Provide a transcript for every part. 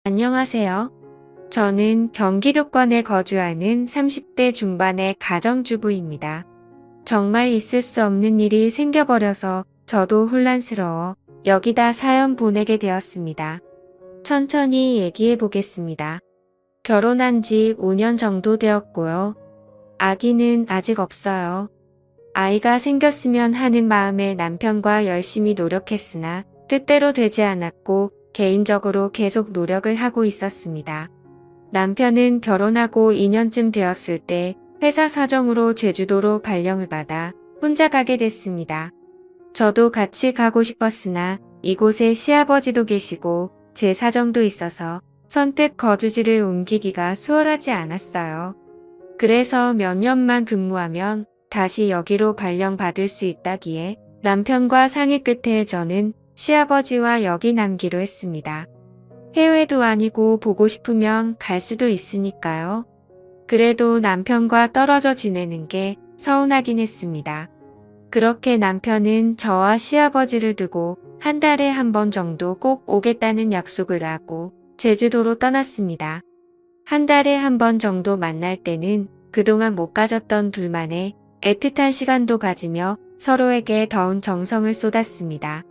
안녕하세요. 저는 경기도권에 거주하는 30대 중반의 가정주부입니다. 정말 있을 수 없는 일이 생겨버려서 저도 혼란스러워 여기다 사연 보내게 되었습니다. 천천히 얘기해 보겠습니다. 결혼한 지 5년 정도 되었고요. 아기는 아직 없어요. 아이가 생겼으면 하는 마음에 남편과 열심히 노력했으나 뜻대로 되지 않았고 개인적으로 계속 노력을 하고 있었습니다. 남편은 결혼하고 2년쯤 되었을 때 회사 사정으로 제주도로 발령을 받아 혼자 가게 됐습니다. 저도 같이 가고 싶었으나 이곳에 시아버지도 계시고 제 사정도 있어서 선뜻 거주지를 옮기기가 수월하지 않았어요. 그래서 몇 년만 근무하면 다시 여기로 발령받을 수 있다기에 남편과 상의 끝에 저는 시아버지와 여기 남기로 했습니다. 해외도 아니고 보고 싶으면 갈 수도 있으니까요. 그래도 남편과 떨어져 지내는 게 서운하긴 했습니다. 그렇게 남편은 저와 시아버지를 두고 한 달에 한 번 정도 꼭 오겠다는 약속을 하고 제주도로 떠났습니다. 한 달에 한 번 정도 만날 때는 그동안 못 가졌던 둘만의 애틋한 시간도 가지며 서로에게 더운 정성을 쏟았습니다.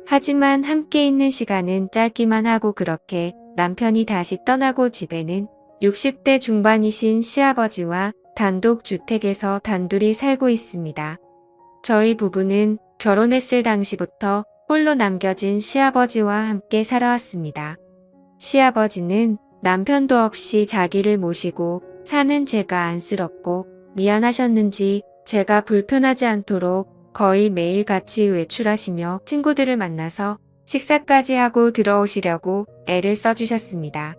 하지만 함께 있는 시간은 짧기만 하고 그렇게 남편이 다시 떠나고 집에는 60대 중반이신 시아버지와 단독 주택에서 단둘이 살고 있습니다. 저희 부부는 결혼했을 당시부터 홀로 남겨진 시아버지와 함께 살아왔습니다. 시아버지는 남편도 없이 자기를 모시고 사는 제가 안쓰럽고 미안하셨는지 제가 불편하지 않도록 거의 매일 같이 외출하시며 친구들을 만나서 식사까지 하고 들어오시려고 애를 써주셨습니다.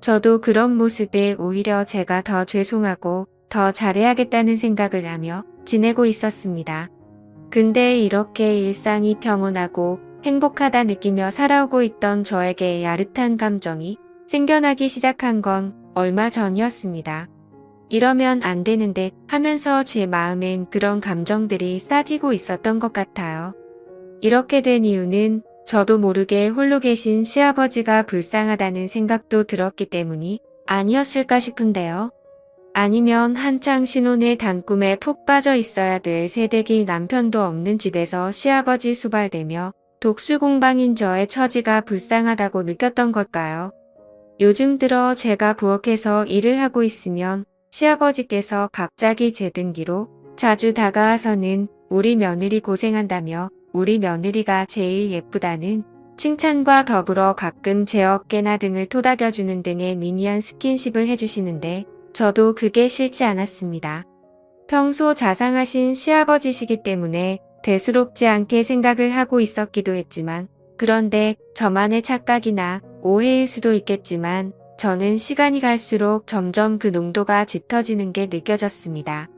저도 그런 모습에 오히려 제가 더 죄송하고 더 잘해야겠다는 생각을 하며 지내고 있었습니다. 근데 이렇게 일상이 평온하고 행복하다 느끼며 살아오고 있던 저에게 야릇한 감정이 생겨나기 시작한 건 얼마 전이었습니다. 이러면 안 되는데 하면서 제 마음엔 그런 감정들이 싹이고 있었던 것 같아요. 이렇게 된 이유는 저도 모르게 홀로 계신 시아버지가 불쌍하다는 생각도 들었기 때문이 아니었을까 싶은데요. 아니면 한창 신혼의 단꿈에 푹 빠져 있어야 될 새댁이 남편도 없는 집에서 시아버지 수발대며 독수공방인 저의 처지가 불쌍하다고 느꼈던 걸까요? 요즘 들어 제가 부엌에서 일을 하고 있으면 시아버지께서 갑자기 제 등기로 자주 다가와서는 우리 며느리 고생한다며 우리 며느리가 제일 예쁘다는 칭찬과 더불어 가끔 제 어깨나 등을 토닥여주는 등의 미미한 스킨십을 해주시는데 저도 그게 싫지 않았습니다. 평소 자상하신 시아버지시기 때문에 대수롭지 않게 생각을 하고 있었기도 했지만 그런데 저만의 착각이나 오해일 수도 있겠지만 저는 시간이 갈수록 점점 그 농도가 짙어지는 게 느껴졌습니다.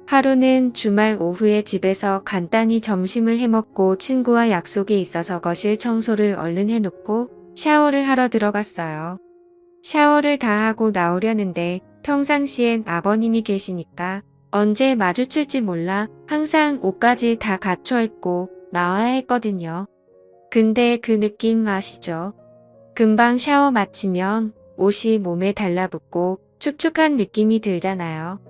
하루는 주말 오후에 집에서 간단히 점심을 해먹고 친구와 약속이 있어서 거실 청소를 얼른 해놓고 샤워를 하러 들어갔어요. 샤워를 다 하고 나오려는데 평상시엔 아버님이 계시니까 언제 마주칠지 몰라 항상 옷까지 다 갖춰 입고 나와야 했거든요. 근데 그 느낌 아시죠? 금방 샤워 마치면 옷이 몸에 달라붙고 축축한 느낌이 들잖아요.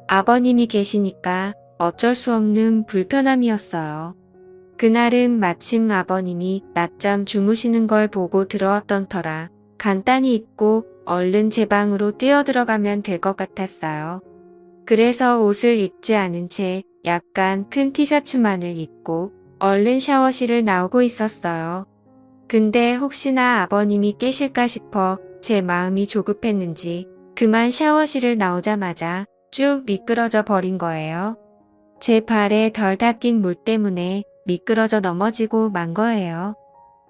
아버님이 계시니까 어쩔 수 없는 불편함이었어요. 그날은 마침 아버님이 낮잠 주무시는 걸 보고 들어왔던 터라 간단히 입고 얼른 제 방으로 뛰어들어가면 될 것 같았어요. 그래서 옷을 입지 않은 채 약간 큰 티셔츠만을 입고 얼른 샤워실을 나오고 있었어요. 근데 혹시나 아버님이 깨실까 싶어 제 마음이 조급했는지 그만 샤워실을 나오자마자 쭉 미끄러져 버린 거예요. 제 발에 덜 닦인 물 때문에 미끄러져 넘어지고 만 거예요.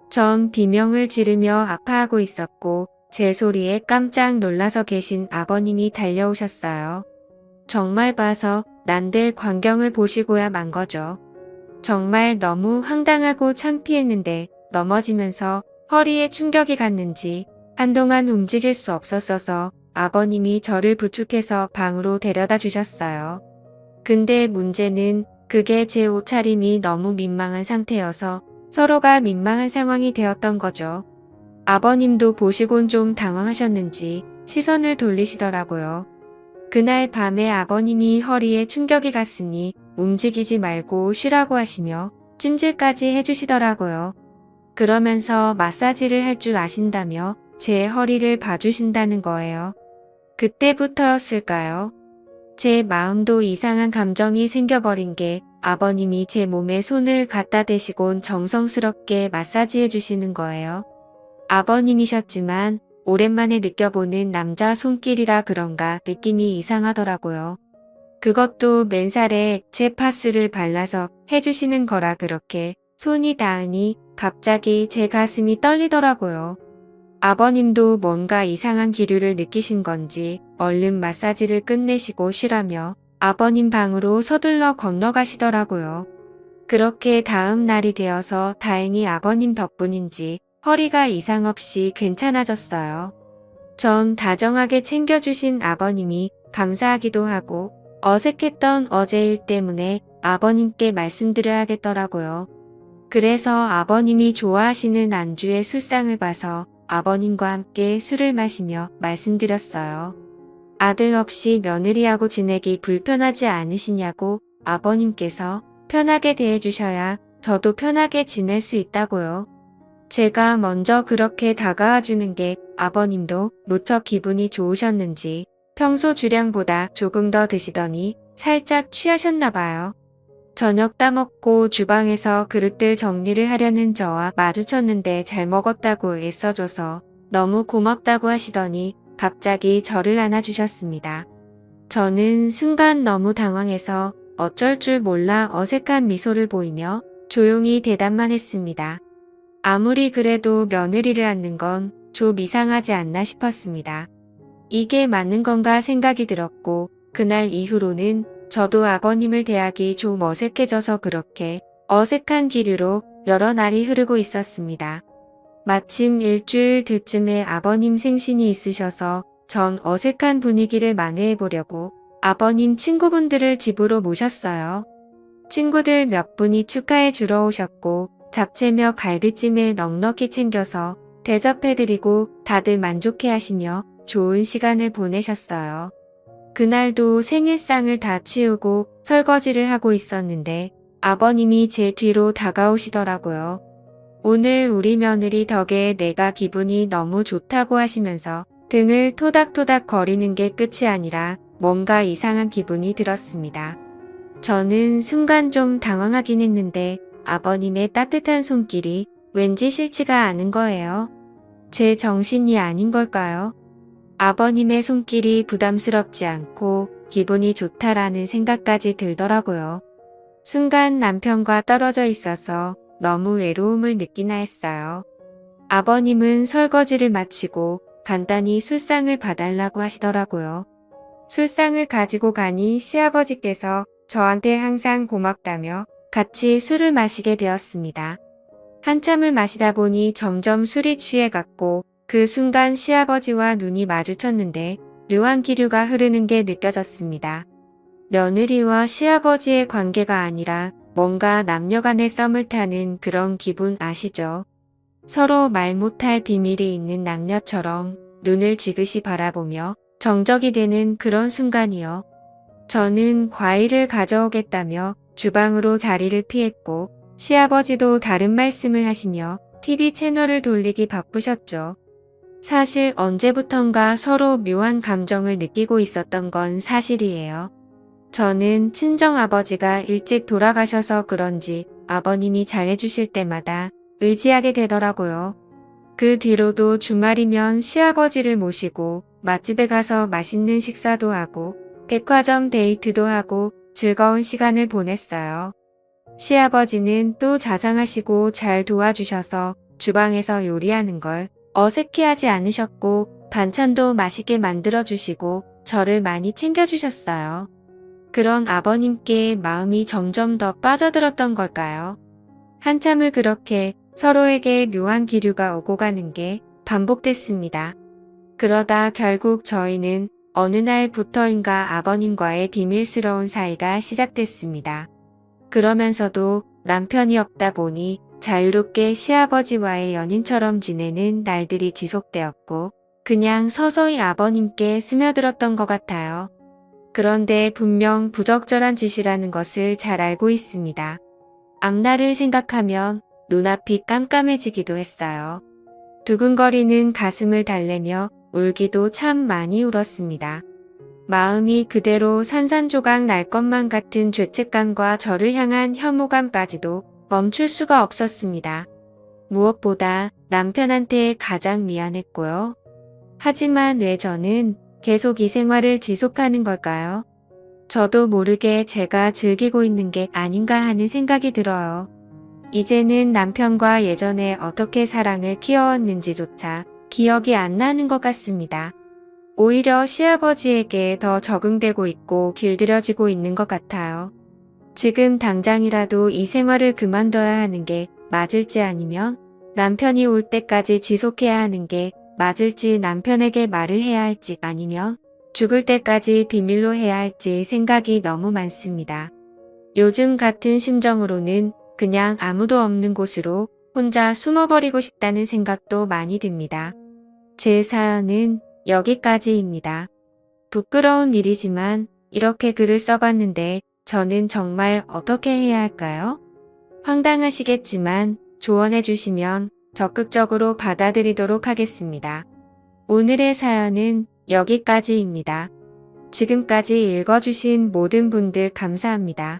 전 비명을 지르며 아파하고 있었고 제 소리에 깜짝 놀라서 계신 아버님이 달려오셨어요. 정말 봐서 난들 광경을 보시고야 만 거죠. 정말 너무 황당하고 창피했는데 넘어지면서 허리에 충격이 갔는지 한동안 움직일 수 없었어서 아버님이 저를 부축해서 방으로 데려다 주셨어요. 근데 문제는 그게 제 옷차림이 너무 민망한 상태여서 서로가 민망한 상황이 되었던 거죠. 아버님도 보시곤 좀 당황하셨는지 시선을 돌리시더라고요. 그날 밤에 아버님이 허리에 충격이 갔으니 움직이지 말고 쉬라고 하시며 찜질까지 해주시더라고요. 그러면서 마사지를 할 줄 아신다며 제 허리를 봐주신다는 거예요. 그때부터였을까요? 제 마음도 이상한 감정이 생겨버린 게 아버님이 제 몸에 손을 갖다 대시곤 정성스럽게 마사지해 주시는 거예요. 아버님이셨지만 오랜만에 느껴보는 남자 손길이라 그런가 느낌이 이상하더라고요. 그것도 맨살에 액체 파스를 발라서 해주시는 거라 그렇게 손이 닿으니 갑자기 제 가슴이 떨리더라고요. 아버님도 뭔가 이상한 기류를 느끼신 건지 얼른 마사지를 끝내시고 쉬라며 아버님 방으로 서둘러 건너가시더라고요. 그렇게 다음 날이 되어서 다행히 아버님 덕분인지 허리가 이상 없이 괜찮아졌어요. 전 다정하게 챙겨주신 아버님이 감사하기도 하고 어색했던 어제 일 때문에 아버님께 말씀드려야겠더라고요. 그래서 아버님이 좋아하시는 안주의 술상을 봐서 아버님과 함께 술을 마시며 말씀드렸어요. 아들 없이 며느리하고 지내기 불편하지 않으시냐고 아버님께서 편하게 대해주셔야 저도 편하게 지낼 수 있다고요. 제가 먼저 그렇게 다가와 주는 게 아버님도 무척 기분이 좋으셨는지 평소 주량보다 조금 더 드시더니 살짝 취하셨나 봐요. 저녁 따먹고 주방에서 그릇들 정리를 하려는 저와 마주쳤는데 잘 먹었다고 애써줘서 너무 고맙다고 하시더니 갑자기 저를 안아주셨습니다. 저는 순간 너무 당황해서 어쩔 줄 몰라 어색한 미소를 보이며 조용히 대답만 했습니다. 아무리 그래도 며느리를 안는 건 좀 이상하지 않나 싶었습니다. 이게 맞는 건가 생각이 들었고 그날 이후로는 저도 아버님을 대하기 좀 어색해져서 그렇게 어색한 기류로 여러 날이 흐르고 있었습니다. 마침 일주일 뒤쯤에 아버님 생신이 있으셔서 전 어색한 분위기를 만회해보려고 아버님 친구분들을 집으로 모셨어요. 친구들 몇 분이 축하해 주러 오셨고 잡채며 갈비찜에 넉넉히 챙겨서 대접해드리고 다들 만족해하시며 좋은 시간을 보내셨어요. 그날도 생일상을 다 치우고 설거지를 하고 있었는데 아버님이 제 뒤로 다가오시더라고요. 오늘 우리 며느리 덕에 내가 기분이 너무 좋다고 하시면서 등을 토닥토닥 거리는 게 끝이 아니라 뭔가 이상한 기분이 들었습니다. 저는 순간 좀 당황하긴 했는데 아버님의 따뜻한 손길이 왠지 싫지가 않은 거예요. 제 정신이 아닌 걸까요? 아버님의 손길이 부담스럽지 않고 기분이 좋다라는 생각까지 들더라고요. 순간 남편과 떨어져 있어서 너무 외로움을 느끼나 했어요. 아버님은 설거지를 마치고 간단히 술상을 봐달라고 하시더라고요. 술상을 가지고 가니 시아버지께서 저한테 항상 고맙다며 같이 술을 마시게 되었습니다. 한참을 마시다 보니 점점 술이 취해갔고 그 순간 시아버지와 눈이 마주쳤는데 묘한 기류가 흐르는 게 느껴졌습니다. 며느리와 시아버지의 관계가 아니라 뭔가 남녀간의 썸을 타는 그런 기분 아시죠? 서로 말 못할 비밀이 있는 남녀처럼 눈을 지그시 바라보며 정적이 되는 그런 순간이요. 저는 과일을 가져오겠다며 주방으로 자리를 피했고 시아버지도 다른 말씀을 하시며 TV 채널을 돌리기 바쁘셨죠. 사실 언제부턴가 서로 묘한 감정을 느끼고 있었던 건 사실이에요. 저는 친정아버지가 일찍 돌아가셔서 그런지 아버님이 잘해주실 때마다 의지하게 되더라고요. 그 뒤로도 주말이면 시아버지를 모시고 맛집에 가서 맛있는 식사도 하고 백화점 데이트도 하고 즐거운 시간을 보냈어요. 시아버지는 또 자상하시고 잘 도와주셔서 주방에서 요리하는 걸 어색해하지 않으셨고 반찬도 맛있게 만들어주시고 저를 많이 챙겨주셨어요. 그런 아버님께 마음이 점점 더 빠져들었던 걸까요? 한참을 그렇게 서로에게 묘한 기류가 오고 가는 게 반복됐습니다. 그러다 결국 저희는 어느 날부터인가 아버님과의 비밀스러운 사이가 시작됐습니다. 그러면서도 남편이 없다 보니 자유롭게 시아버지와의 연인처럼 지내는 날들이 지속되었고 그냥 서서히 아버님께 스며들었던 것 같아요. 그런데 분명 부적절한 짓이라는 것을 잘 알고 있습니다. 앞날을 생각하면 눈앞이 깜깜해지기도 했어요. 두근거리는 가슴을 달래며 울기도 참 많이 울었습니다. 마음이 그대로 산산조각 날 것만 같은 죄책감과 저를 향한 혐오감까지도 멈출 수가 없었습니다. 무엇보다 남편한테 가장 미안했고요. 하지만 왜 저는 계속 이 생활을 지속하는 걸까요? 저도 모르게 제가 즐기고 있는 게 아닌가 하는 생각이 들어요. 이제는 남편과 예전에 어떻게 사랑을 키워왔는지조차 기억이 안 나는 것 같습니다. 오히려 시아버지에게 더 적응되고 있고 길들여지고 있는 것 같아요. 지금 당장이라도 이 생활을 그만둬야 하는 게 맞을지 아니면 남편이 올 때까지 지속해야 하는 게 맞을지 남편에게 말을 해야 할지 아니면 죽을 때까지 비밀로 해야 할지 생각이 너무 많습니다. 요즘 같은 심정으로는 그냥 아무도 없는 곳으로 혼자 숨어버리고 싶다는 생각도 많이 듭니다. 제 사연은 여기까지입니다. 부끄러운 일이지만 이렇게 글을 써봤는데 저는 정말 어떻게 해야 할까요? 황당하시겠지만 조언해 주시면 적극적으로 받아들이도록 하겠습니다. 오늘의 사연은 여기까지입니다. 지금까지 읽어주신 모든 분들 감사합니다.